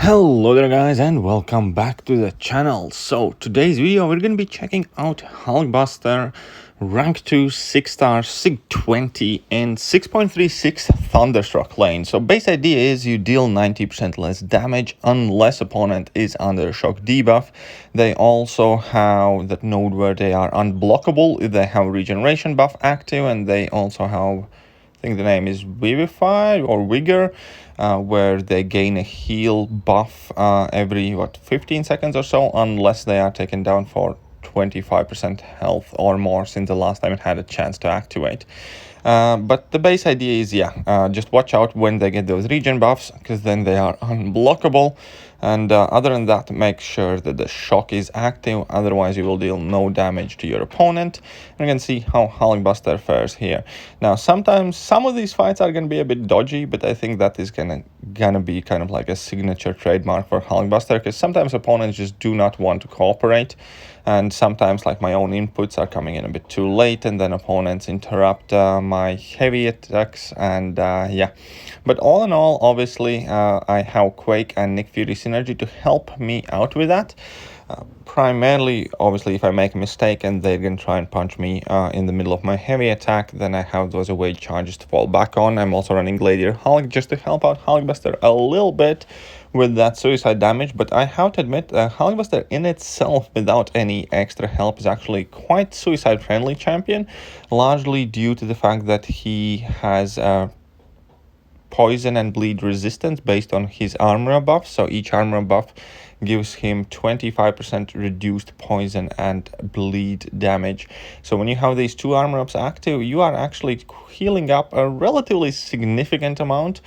Hello there guys and welcome back to the channel. So today's video we're going to be checking out Hulkbuster rank 2 6 star 620 in 6.3.6 Thunderstruck lane. So base idea is you deal 90% less damage unless opponent is under a shock debuff. They also have that node where they are unblockable if they have regeneration buff active, and they also have, I think the name is Vivify or Vigor, where they gain a heal buff every 15 seconds or so, unless they are taken down for 25% health or more since the last time it had a chance to activate. But the base idea is, just watch out when they get those regen buffs, because then they are unblockable. And other than that, make sure that the shock is active, otherwise you will deal no damage to your opponent. And you can see how Hulkbuster fares here. Now, sometimes some of these fights are going to be a bit dodgy, but I think that is gonna be kind of like a signature trademark for Hulkbuster, because sometimes opponents just do not want to cooperate. And sometimes, like, my own inputs are coming in a bit too late, and then opponents interrupt my heavy attacks, and But all in all, obviously, I have Quake and Nick Fury synergy to help me out with that. Primarily, obviously, if I make a mistake and they're going to try and punch me in the middle of my heavy attack, then I have those away charges to fall back on. I'm also running Gladiator Hulk just to help out Hulkbuster a little bit with that suicide damage. But I have to admit, Hulkbuster in itself, without any extra help, is actually quite suicide-friendly champion, largely due to the fact that he has poison and bleed resistance based on his armor buff. So each armor buff gives him 25% reduced poison and bleed damage. So when you have these two armor ups active, you are actually healing up a relatively significant amount,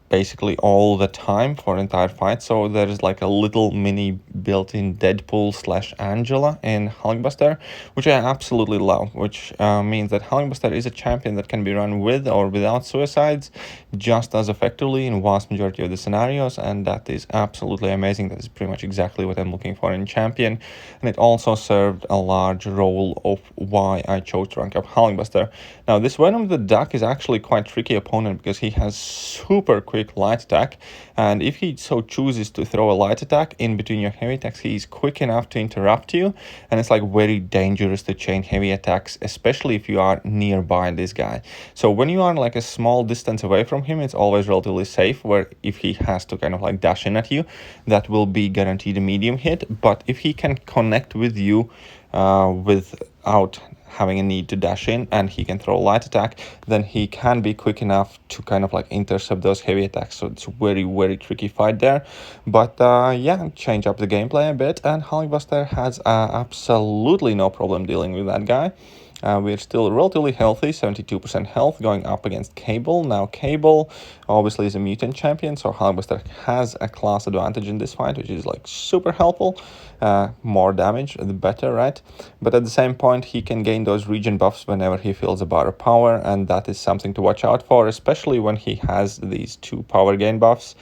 basically all the time for entire fight. So there is like a little mini built-in Deadpool / Angela in Hulkbuster, which I absolutely love, which means that Hulkbuster is a champion that can be run with or without suicides just as effectively in vast majority of the scenarios, and that is absolutely amazing. That is pretty much exactly what I'm looking for in champion, and it also served a large role of why I chose to rank up Hulkbuster. Now, this Venom the Duck is actually quite tricky opponent because he has super quick light attack, and if he so chooses to throw a light attack in between your heavy attacks, he is quick enough to interrupt you, and it's like very dangerous to chain heavy attacks, especially if you are nearby this guy. So when you are like a small distance away from him, it's always relatively safe, where if he has to kind of like dash in at you, that will be guaranteed a medium hit. But if he can connect with you without having a need to dash in, and he can throw a light attack, then he can be quick enough to kind of like intercept those heavy attacks. So it's a very, very tricky fight there. But change up the gameplay a bit, and Hulkbuster has absolutely no problem dealing with that guy. We're still relatively healthy, 72% health, going up against Cable. Now, Cable obviously is a mutant champion, so Hulkbuster has a class advantage in this fight, which is like super helpful. More damage, the better, right? But at the same point, he can gain those regen buffs whenever he feels a bar of power, and that is something to watch out for, especially when he has these two power gain buffs.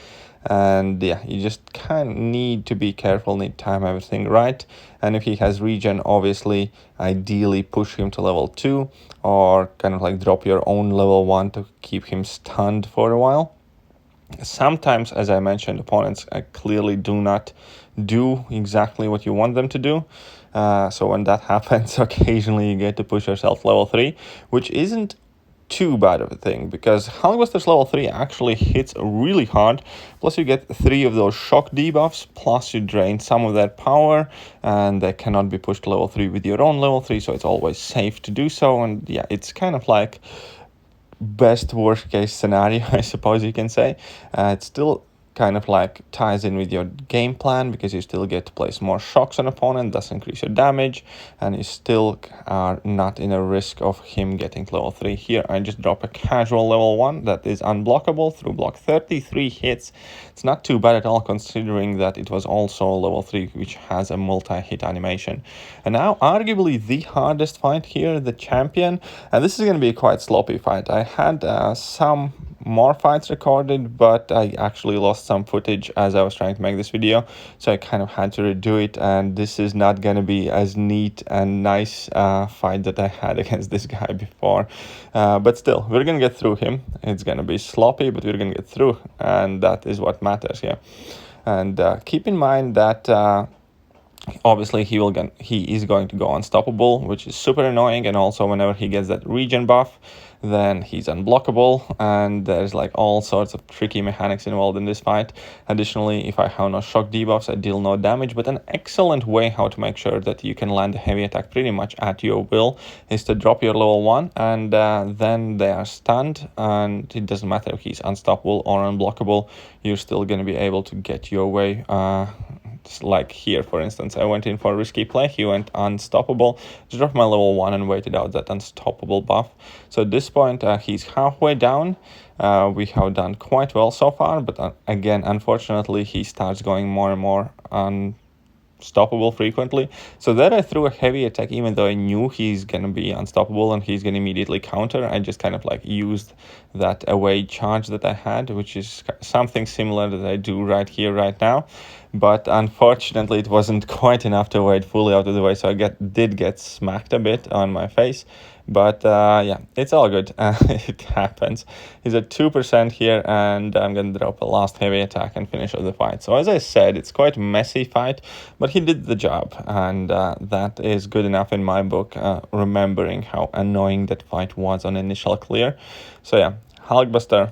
And you just kind of need to be careful, need to time everything right. And if he has regen, obviously, ideally push him to level 2, or kind of like drop your own level 1 to keep him stunned for a while. Sometimes, as I mentioned, opponents clearly do not do exactly what you want them to do. So when that happens, occasionally you get to push yourself level 3, which isn't too bad of a thing, because Hulkbuster's level 3 actually hits really hard, plus you get 3 of those shock debuffs, plus you drain some of their power, and they cannot be pushed to level 3 with your own level 3, so it's always safe to do so. And it's kind of like best worst case scenario, I suppose you can say. It's still kind of like ties in with your game plan, because you still get to place more shocks on opponent, thus increase your damage, and you still are not in a risk of him getting to level 3. Here I just drop a casual level 1 that is unblockable through block 33 hits. It's not too bad at all, considering that it was also level 3, which has a multi-hit animation. And now arguably the hardest fight here, the champion, and this is going to be a quite sloppy fight. I had some more fights recorded, but I actually lost some footage as I was trying to make this video, so I kind of had to redo it, and this is not gonna be as neat and nice fight that I had against this guy before, but still, we're gonna get through him. It's gonna be sloppy, but we're gonna get through, and that is what matters here. And keep in mind that obviously he is going to go unstoppable, which is super annoying, and also whenever he gets that regen buff, then he's unblockable, and there's like all sorts of tricky mechanics involved in this fight. Additionally, if I have no shock debuffs, I deal no damage, but an excellent way how to make sure that you can land a heavy attack pretty much at your will is to drop your level 1, and then they are stunned, and it doesn't matter if he's unstoppable or unblockable, you're still going to be able to get your way. Like here, for instance, I went in for a risky play, he went unstoppable, just dropped my level 1 and waited out that unstoppable buff. So at this point, he's halfway down. We have done quite well so far, but again, unfortunately, he starts going more and more unstoppable frequently. So there I threw a heavy attack, even though I knew he's gonna be unstoppable and he's gonna immediately counter. I just kind of like used that away charge that I had, which is something similar that I do right here, right now. But unfortunately, it wasn't quite enough to wait fully out of the way, so I did get smacked a bit on my face. But yeah, it's all good. It happens. He's at 2% here, and I'm going to drop a last heavy attack and finish off the fight. So as I said, it's quite a messy fight, but he did the job, and that is good enough in my book, remembering how annoying that fight was on initial clear. So yeah, Hulkbuster,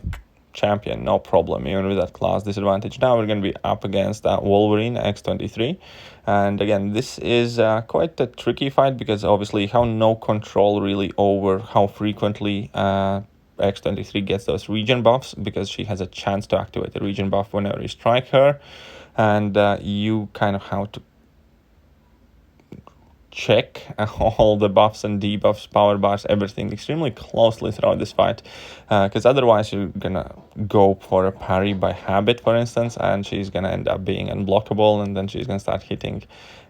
champion, no problem, even with that class disadvantage. Now we're going to be up against Wolverine X23, and again, this is quite a tricky fight because obviously you have no control really over how frequently X23 gets those regen buffs, because she has a chance to activate the regen buff whenever you strike her, and you kind of have to check all the buffs and debuffs, power bars, everything extremely closely throughout this fight, because otherwise you're gonna go for a parry by habit, for instance, and she's gonna end up being unblockable, and then she's gonna start hitting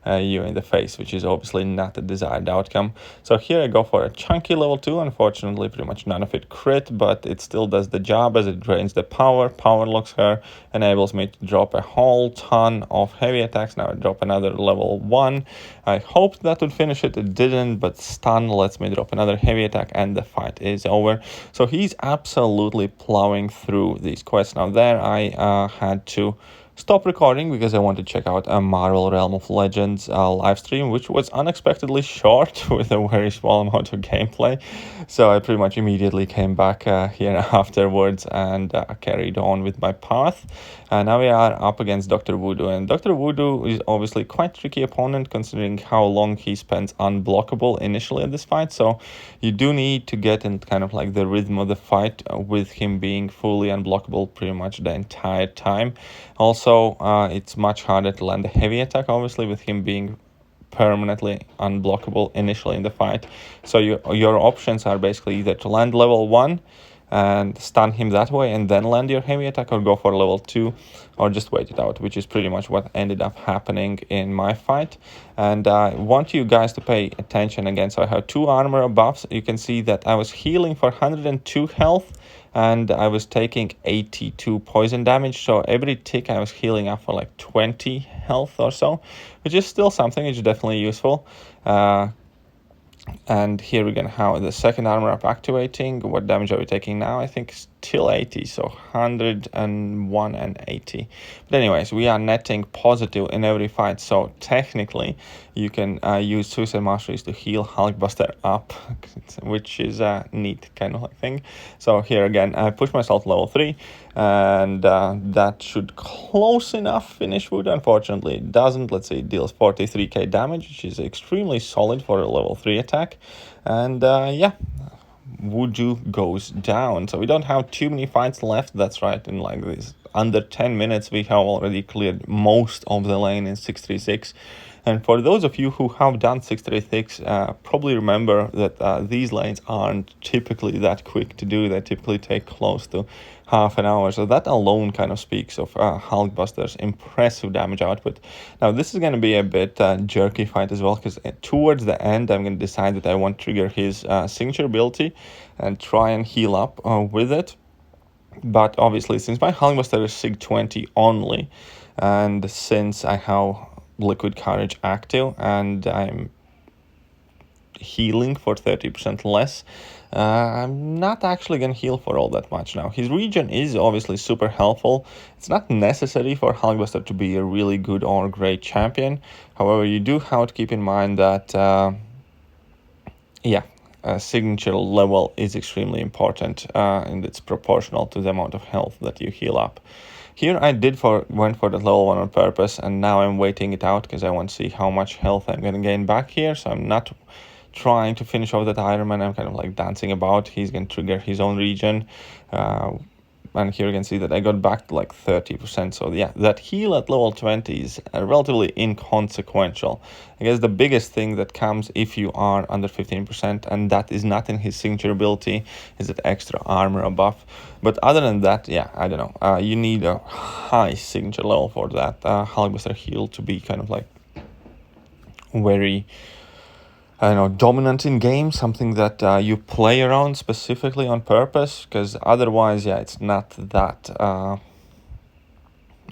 you in the face, which is obviously not the desired outcome. So here I go for a chunky level 2. Unfortunately, pretty much none of it crit, but it still does the job as it drains the power locks her, enables me to drop a whole ton of heavy attacks. Now I drop another level 1. I hoped that would finish it, it didn't, but stun lets me drop another heavy attack, and the fight is over. So he's absolutely plowing through these quests. Now there I had to stop recording because I wanted to check out a Marvel Realm of Legends live stream, which was unexpectedly short with a very small amount of gameplay. So I pretty much immediately came back here afterwards and carried on with my path. Now we are up against Dr. Wudu, and Dr. Wudu is obviously quite tricky opponent considering how long he spends unblockable initially at this fight. So you do need to get in kind of like the rhythm of the fight with him being fully unblockable pretty much the entire time. Also, it's much harder to land a heavy attack, obviously, with him being permanently unblockable initially in the fight. So your options are basically either to land level 1 and stun him that way and then land your heavy attack, or go for level 2 or just wait it out, which is pretty much what ended up happening in my fight. And I want you guys to pay attention again. So I have 2 armor buffs. You can see that I was healing for 102 health, and I was taking 82 poison damage. So every tick I was healing up for like 20 health or so, which is still something, which is definitely useful. And here we're gonna have the second armor up activating. What damage are we taking now? I think still 80, so 101 and 80. But anyways, we are netting positive in every fight, so technically you can use Suicide Masteries to heal Hulkbuster up, which is a neat kind of thing. So here again, I push myself level 3, and that should close enough finish Wudu. Unfortunately, it doesn't. Let's say it deals 43k damage, which is extremely solid for a level 3 attack. And yeah, Wudu goes down. So we don't have too many fights left. That's right, in like this under 10 minutes we have already cleared most of the lane in 6.3.6. And for those of you who have done 6.3.6, probably remember that these lanes aren't typically that quick to do. They typically take close to half an hour. So that alone kind of speaks of Hulkbuster's impressive damage output. Now this is going to be a bit jerky fight as well, because towards the end I'm going to decide that I want to trigger his signature ability and try and heal up with it. But obviously, since my Hulkbuster is SIG 20 only, and since I have Liquid Courage active and I'm healing for 30% less, I'm not actually gonna heal for all that much now. His regen is obviously super helpful. It's not necessary for Hulkbuster to be a really good or great champion. However, you do have to keep in mind that signature level is extremely important, and it's proportional to the amount of health that you heal up. Here I went for the level 1 on purpose, and now I'm waiting it out because I want to see how much health I'm going to gain back here. So I'm not trying to finish off that Iron Man. I'm kind of like dancing about. He's going to trigger his own regen. And here you can see that I got back to like 30%. So yeah, that heal at level 20 is relatively inconsequential. I guess the biggest thing that comes if you are under 15%, and that is not in his signature ability, is that extra armor buff. But other than that, yeah, I don't know. You need a high signature level for that Hulkbuster heal to be kind of like very, I don't know, dominant in game, something that you play around specifically on purpose, because otherwise, yeah, it's not that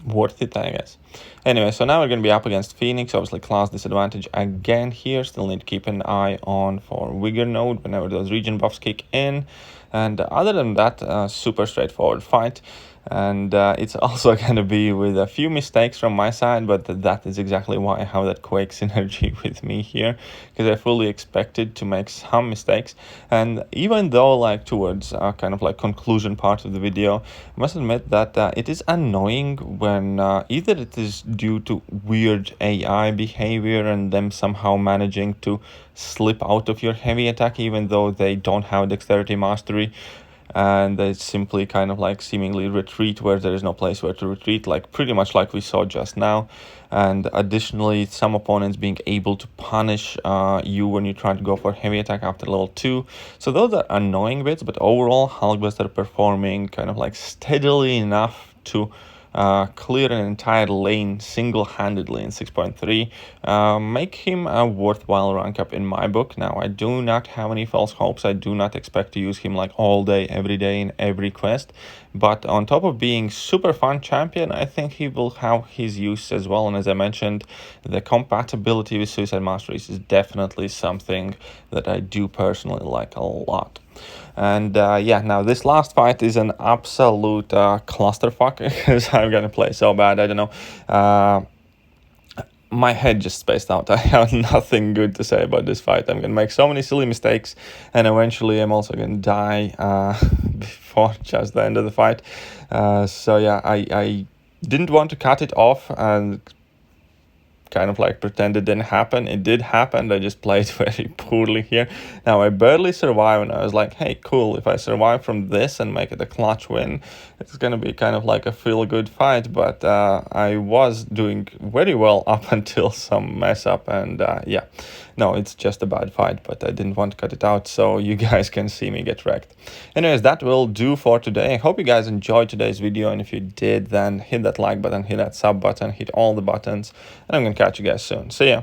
worth it, I guess. Anyway, so now we're going to be up against Phoenix, obviously class disadvantage again here. Still need to keep an eye on for Vigor Node whenever those regen buffs kick in. And other than that, super straightforward fight. And it's also going to be with a few mistakes from my side, but that is exactly why I have that Quake synergy with me here, because I fully expected to make some mistakes. And even though like towards kind of like conclusion part of the video, I must admit that it is annoying when either it is due to weird AI behavior and them somehow managing to slip out of your heavy attack even though they don't have dexterity mastery, and they simply kind of like seemingly retreat where there is no place where to retreat, like pretty much like we saw just now. And additionally, some opponents being able to punish you when you try to go for heavy attack after level 2. So those are annoying bits, but overall Hulkbuster performing kind of like steadily enough to clear an entire lane single-handedly in 6.3, make him a worthwhile rank up in my book. Now, I do not have any false hopes. I do not expect to use him like all day, every day in every quest. But on top of being super fun champion, I think he will have his use as well. And as I mentioned, the compatibility with Suicide Masteries is definitely something that I do personally like a lot. And yeah, now this last fight is an absolute clusterfuck because I'm gonna play so bad. I don't know. My head just spaced out. I have nothing good to say about this fight. I'm gonna make so many silly mistakes, and eventually I'm also gonna die before just the end of the fight. So yeah, I didn't want to cut it off and kind of like pretend it didn't happen. It did happen. I just played very poorly here. Now I barely survived, and I was like, hey, cool, if I survive from this and make it a clutch win, it's gonna be kind of like a feel-good fight. But I was doing very well up until some mess up, and yeah, no, it's just a bad fight, but I didn't want to cut it out so you guys can see me get wrecked. Anyways, that will do for today. I hope you guys enjoyed today's video, and if you did, then hit that like button, hit that sub button, hit all the buttons, and I'm gonna catch you guys soon. See ya.